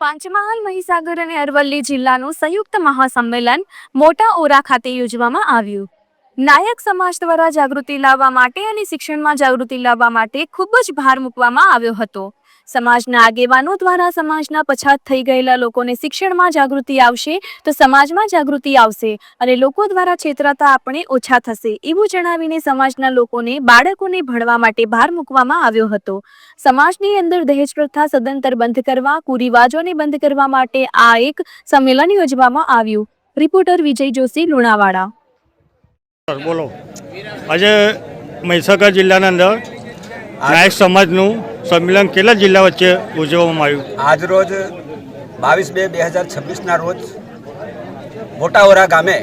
પંચમહાલ, મહીસાગર અને અરવલ્લી જિલ્લાનું સંયુક્ત મહાસંમેલન મોટા ઓરા ખાતે યોજવામાં આવ્યું। નાયક સમાજ દ્વારા જાગૃતિ લાવવા માટે અને શિક્ષણમાં જાગૃતિ લાવવા માટે ખૂબ જ ભાર મૂકવામાં આવ્યો હતો। સમાજના આગેવાનો દ્વારા સમાજના પછાત થઈ ગયેલા લોકોને શિક્ષણમાં જાગૃતિ આવશે તો સમાજમાં જાગૃતિ આવશે અને લોકો દ્વારા છેતરાતા આપણે ઓછા થશે એવું જણાવીને સમાજના લોકોને બાળકોને ભણવા માટે ભાર મૂકવામાં આવ્યો હતો। સમાજની અંદર દહેજ પ્રથા સદંતર બંધ કરવા, કુરિવાજોને બંધ કરવા માટે આ એક સંમેલન યોજવામાં આવ્યું। રિપોર્ટર વિજય જોશી, લુણાવાડા। બોલો, આજે મહીસાગર જિલ્લાના અંદર નાયક સમાજનું સંમેલન કેટલા જિલ્લા વચ્ચે ઉજવવામાં આવ્યું? આજ રોજ 22/2/2026ના રોજ મોટા ઓરા ગામે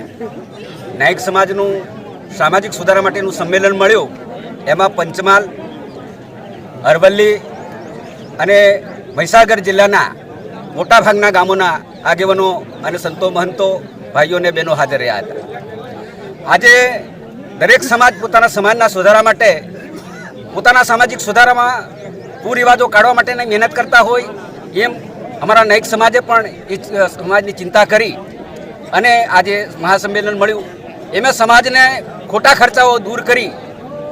નાયક સમાજનું સામાજિક સુધારા માટેનું સંમેલન મળ્યું। એમાં પંચમહાલ, અરવલ્લી અને મહીસાગર જિલ્લાના મોટાભાગના ગામોના આગેવાનો અને સંતો મહંતો, ભાઈઓ અને બહેનો હાજર રહ્યા હતા। આજે દરેક સમાજ પોતાના સમાજના સુધારા માટે, પોતાના સામાજિક સુધારામાં કુરિવાજો કાઢવા માટેની મહેનત કરતા હોય એમ અમારા નાયક સમાજે પણ એ સમાજની ચિંતા કરી અને આજે મહાસંમેલન મળ્યું। એમાં સમાજને ખોટા ખર્ચાઓ દૂર કરી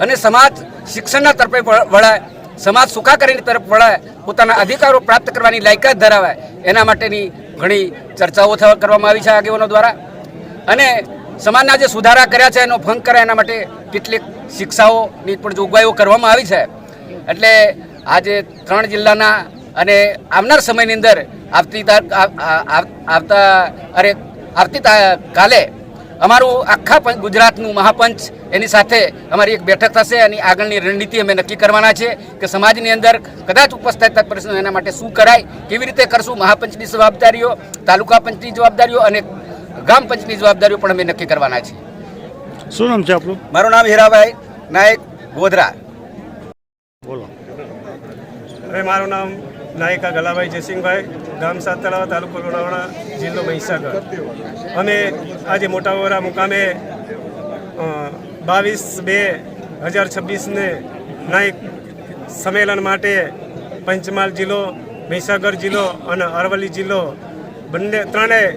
અને સમાજ શિક્ષણના તરફે વળાય, સમાજ સુખાકારીની તરફ વળાય, પોતાના અધિકારો પ્રાપ્ત કરવાની લાયકાત ધરાવે, એના માટેની ઘણી ચર્ચાઓ કરવામાં આવી છે આગેવાનો દ્વારા। અને સમાજના જે સુધારા કર્યા છે એનો ભંગ કરે એના માટે કેટલીક શિક્ષાઓની પણ જોગવાઈઓ કરવામાં આવી છે। એટલે આજે 3 જિલ્લાના અને આવનાર સમયની અંદર આવતી કાલે અમારું આખા ગુજરાતનું મહાપંચ એની સાથે અમારી એક બેઠક થશે અને આગળની રણનીતિ અમે નક્કી કરવાના છે કે સમાજની અંદર કદાચ ઉપસ્થિત પ્રશ્નો એના માટે શું કરાય, કેવી રીતે કરશું, મહાપંચની જવાબદારીઓ, તાલુકા પંચની જવાબદારીઓ અને ગામ પંચની જવાબદારીઓ પણ અમે નક્કી કરવાના છે। શું નામ છે આપણું? મારું નામ હીરાભાઈ નાયક, ગોધરા। બોલો। હવે મારું નામ નાયકા ગલાભાઈ જયસિંહભાઈ, ગામ સાતતળાવ, તાલુકો લુણાવાડા, જિલ્લો મહીસાગર। અમે આજે મોટા ઓરા મુકામે 22/2/2026ને નાયક સંમેલન માટે પંચમહાલ જિલ્લો, મહીસાગર જિલ્લો અને અરવલ્લી જિલ્લો ત્રણેય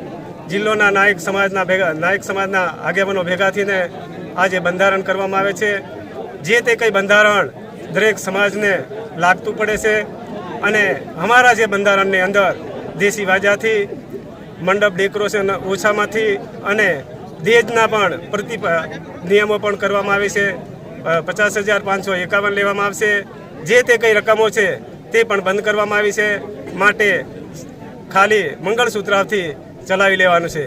જિલ્લોના નાયક સમાજના આગેવાનો ભેગા થઈને આજે બંધારણ કરવામાં આવે છે। જે તે કંઈ બંધારણ દરેક સમાજને લાગતું પડે છે અને અમારા જે બંધારણની અંદર દેશી વાજાથી, મંડપ ડેકોરેશન ઓછામાંથી અને દહેજના પણ નિયમો પણ કરવામાં આવે છે। 50,551 લેવામાં આવશે। જે તે કંઈ રકમો છે તે પણ બંધ કરવામાં આવી છે, માટે ખાલી મંગળસૂત્રથી ચલાવી લેવાનું છે।